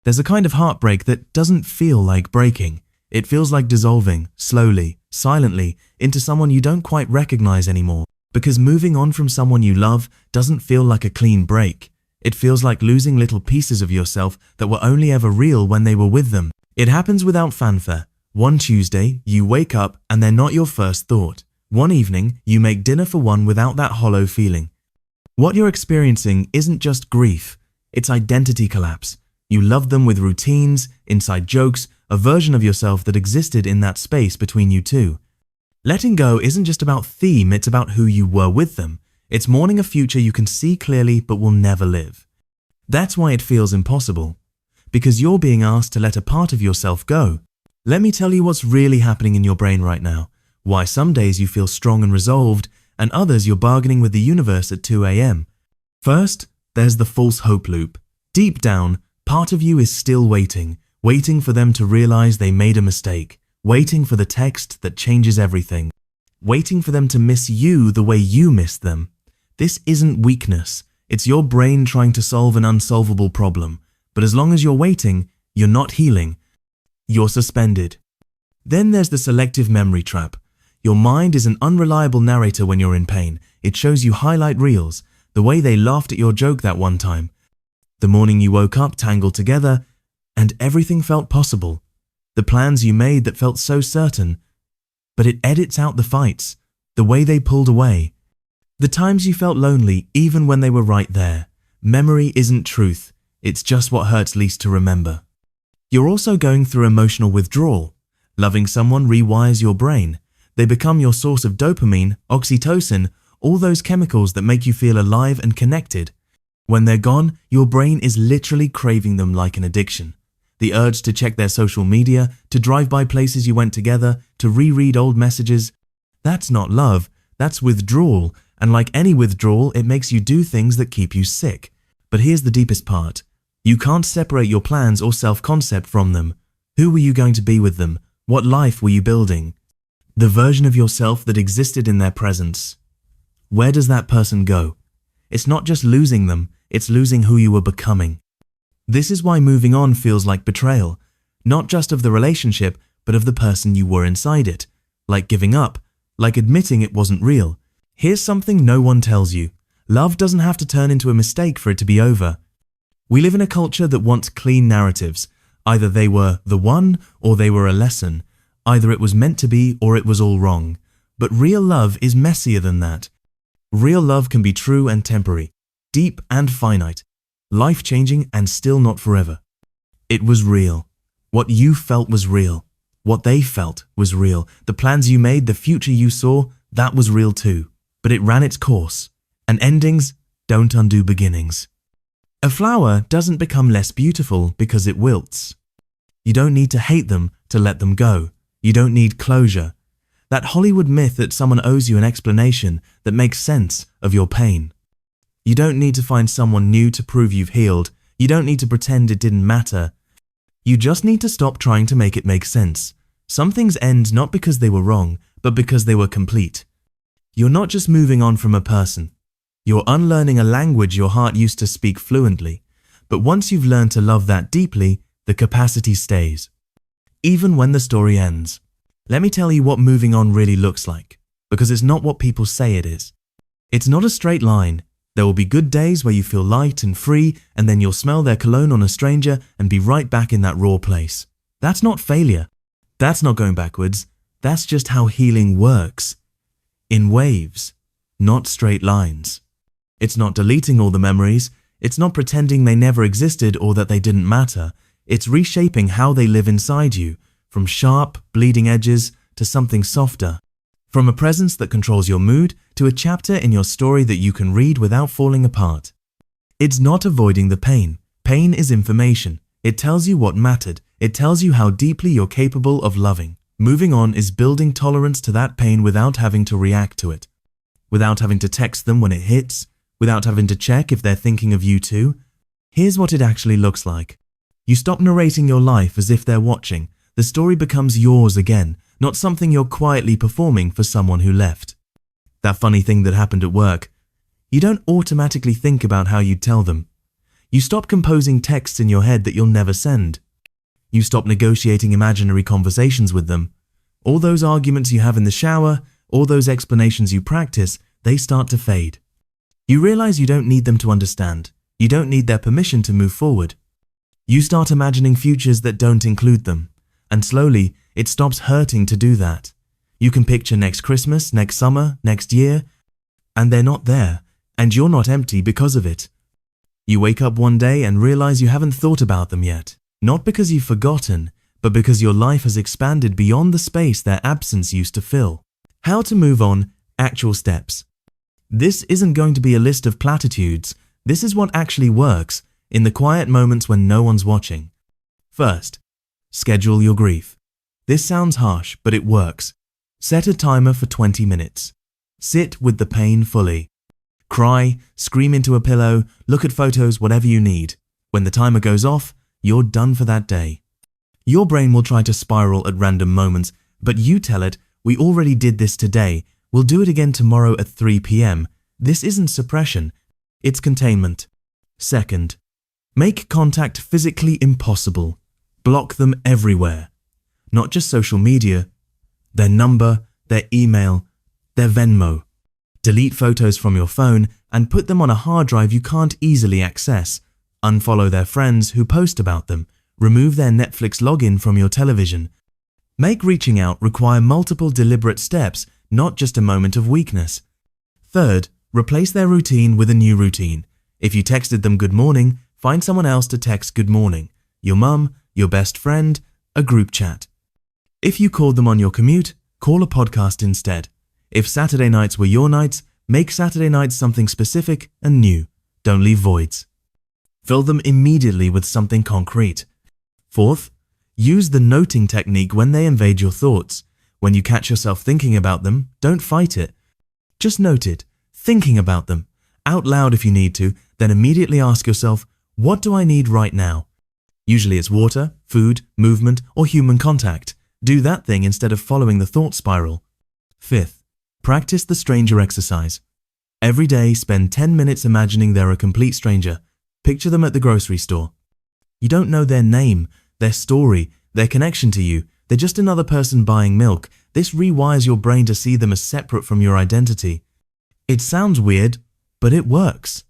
There's a kind of heartbreak that doesn't feel like breaking. It feels like dissolving, slowly, silently, into someone you don't quite recognize anymore. Because moving on from someone you love doesn't feel like a clean break. It feels like losing little pieces of yourself that were only ever real when they were with them. It happens without fanfare. One Tuesday, you wake up and they're not your first thought. One evening, you make dinner for one without that hollow feeling. What you're experiencing isn't just grief, it's identity collapse. You loved them with routines, inside jokes, a version of yourself that existed in that space between you two. Letting go isn't just about theme, it's about who you were with them. It's mourning a future you can see clearly but will never live. That's why it feels impossible. Because you're being asked to let a part of yourself go. Let me tell you what's really happening in your brain right now. Why some days you feel strong and resolved, and others you're bargaining with the universe at 2 a.m. First, there's the false hope loop. Deep down, part of you is still waiting for them to realize they made a mistake, waiting for the text that changes everything, waiting for them to miss you the way you missed them. This isn't weakness, it's your brain trying to solve an unsolvable problem. But as long as you're waiting, you're not healing. You're suspended. Then there's the selective memory trap. Your mind is an unreliable narrator when you're in pain. It shows you highlight reels, the way they laughed at your joke that one time, the morning you woke up tangled together, and everything felt possible. The plans you made that felt so certain. But it edits out the fights, the way they pulled away, the times you felt lonely even when they were right there. Memory isn't truth, it's just what hurts least to remember. You're also going through emotional withdrawal. Loving someone rewires your brain. They become your source of dopamine, oxytocin, all those chemicals that make you feel alive and connected. When they're gone, your brain is literally craving them like an addiction. The urge to check their social media, to drive by places you went together, to reread old messages. That's not love, that's withdrawal, and like any withdrawal, it makes you do things that keep you sick. But here's the deepest part. You can't separate your plans or self-concept from them. Who were you going to be with them? What life were you building? The version of yourself that existed in their presence. Where does that person go? It's not just losing them, it's losing who you were becoming. This is why moving on feels like betrayal, not just of the relationship, but of the person you were inside it. Like giving up, like admitting it wasn't real. Here's something no one tells you. Love doesn't have to turn into a mistake for it to be over. We live in a culture that wants clean narratives. Either they were the one or they were a lesson. Either it was meant to be or it was all wrong. But real love is messier than that. Real love can be true and temporary, deep and finite, life-changing and still not forever. It was real. What you felt was real. What they felt was real. The plans you made, the future you saw, that was real too. But it ran its course. And endings don't undo beginnings. A flower doesn't become less beautiful because it wilts. You don't need to hate them to let them go. You don't need closure. That Hollywood myth that someone owes you an explanation that makes sense of your pain. You don't need to find someone new to prove you've healed. You don't need to pretend it didn't matter. You just need to stop trying to make it make sense. Some things end not because they were wrong, but because they were complete. You're not just moving on from a person. You're unlearning a language your heart used to speak fluently. But once you've learned to love that deeply, the capacity stays. Even when the story ends. Let me tell you what moving on really looks like, because it's not what people say it is. It's not a straight line. There will be good days where you feel light and free, and then you'll smell their cologne on a stranger and be right back in that raw place. That's not failure. That's not going backwards. That's just how healing works. In waves, not straight lines. It's not deleting all the memories. It's not pretending they never existed or that they didn't matter. It's reshaping how they live inside you, from sharp, bleeding edges to something softer. From a presence that controls your mood to a chapter in your story that you can read without falling apart. It's not avoiding the pain. Pain is information. It tells you what mattered. It tells you how deeply you're capable of loving. Moving on is building tolerance to that pain without having to react to it. Without having to text them when it hits. Without having to check if they're thinking of you too. Here's what it actually looks like. You stop narrating your life as if they're watching. The story becomes yours again, not something you're quietly performing for someone who left. That funny thing that happened at work. You don't automatically think about how you'd tell them. You stop composing texts in your head that you'll never send. You stop negotiating imaginary conversations with them. All those arguments you have in the shower, all those explanations you practice, they start to fade. You realize you don't need them to understand. You don't need their permission to move forward. You start imagining futures that don't include them, and slowly it stops hurting to do that. You can picture next Christmas, next summer, next year, and they're not there, and you're not empty because of it. You wake up one day and realize you haven't thought about them yet, not because you've forgotten, but because your life has expanded beyond the space their absence used to fill. How to move on, actual steps. This isn't going to be a list of platitudes. This is what actually works in the quiet moments when no one's watching. First, schedule your grief. This sounds harsh, but it works. Set a timer for 20 minutes. Sit with the pain fully. Cry, scream into a pillow, look at photos, whatever you need. When the timer goes off, you're done for that day. Your brain will try to spiral at random moments, but you tell it, we already did this today. We'll do it again tomorrow at 3 p.m. This isn't suppression, it's containment. Second, make contact physically impossible. Block them everywhere. Not just social media, their number, their email, their Venmo. Delete photos from your phone and put them on a hard drive you can't easily access. Unfollow their friends who post about them. Remove their Netflix login from your television. Make reaching out require multiple deliberate steps, not just a moment of weakness. Third, replace their routine with a new routine. If you texted them good morning, find someone else to text good morning. Your mum, your best friend, a group chat. If you called them on your commute, call a podcast instead. If Saturday nights were your nights, make Saturday nights something specific and new. Don't leave voids. Fill them immediately with something concrete. Fourth, use the noting technique when they invade your thoughts. When you catch yourself thinking about them, don't fight it. Just note it, thinking about them, out loud if you need to, then immediately ask yourself, what do I need right now? Usually it's water, food, movement, or human contact. Do that thing instead of following the thought spiral. Fifth, practice the stranger exercise. Every day, spend 10 minutes imagining they're a complete stranger. Picture them at the grocery store. You don't know their name, their story, their connection to you. They're just another person buying milk. This rewires your brain to see them as separate from your identity. It sounds weird, but it works.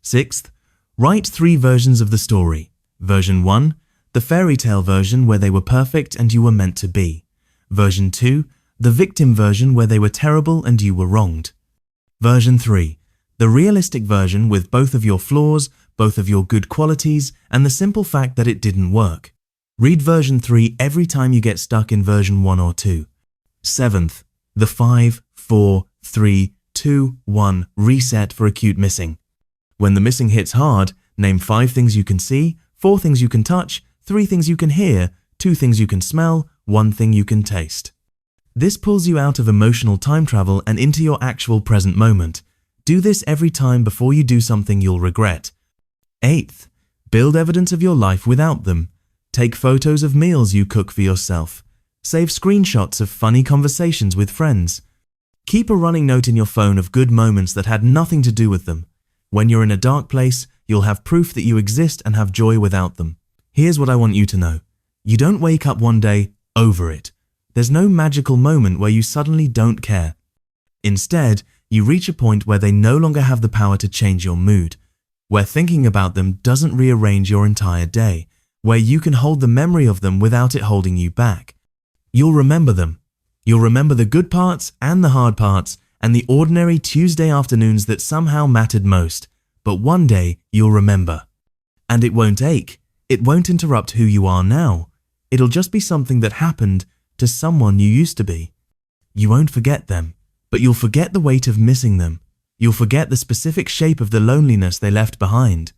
Sixth, write 3 versions of the story. Version 1, the fairy tale version where they were perfect and you were meant to be. Version 2, the victim version where they were terrible and you were wronged. Version 3, the realistic version with both of your flaws, both of your good qualities, and the simple fact that it didn't work. Read version 3 every time you get stuck in version 1 or 2. Seventh, the 5, 4, 3, 2, 1 reset for acute missing. When the missing hits hard, name 5 things you can see, 4 things you can touch, 3 things you can hear, 2 things you can smell, 1 thing you can taste. This pulls you out of emotional time travel and into your actual present moment. Do this every time before you do something you'll regret. Eighth, build evidence of your life without them. Take photos of meals you cook for yourself. Save screenshots of funny conversations with friends. Keep a running note in your phone of good moments that had nothing to do with them. When you're in a dark place, you'll have proof that you exist and have joy without them. Here's what I want you to know. You don't wake up one day over it. There's no magical moment where you suddenly don't care. Instead, you reach a point where they no longer have the power to change your mood, where thinking about them doesn't rearrange your entire day, where you can hold the memory of them without it holding you back. You'll remember them. You'll remember the good parts and the hard parts and the ordinary Tuesday afternoons that somehow mattered most. But one day you'll remember. And it won't ache. It won't interrupt who you are now. It'll just be something that happened to someone you used to be. You won't forget them, but you'll forget the weight of missing them. You'll forget the specific shape of the loneliness they left behind.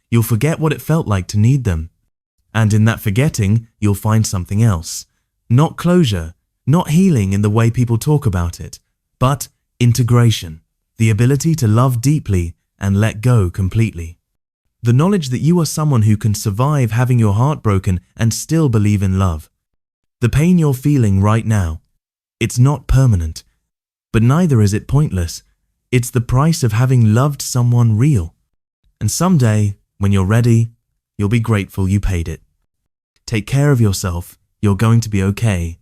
You'll forget what it felt like to need them. And in that forgetting, you'll find something else. Not closure, not healing in the way people talk about it, but integration, the ability to love deeply and let go completely. The knowledge that you are someone who can survive having your heart broken and still believe in love. The pain you're feeling right now, it's not permanent, but neither is it pointless. It's the price of having loved someone real. And someday, When you're ready, you'll be grateful you paid it. Take care of yourself. You're going to be okay.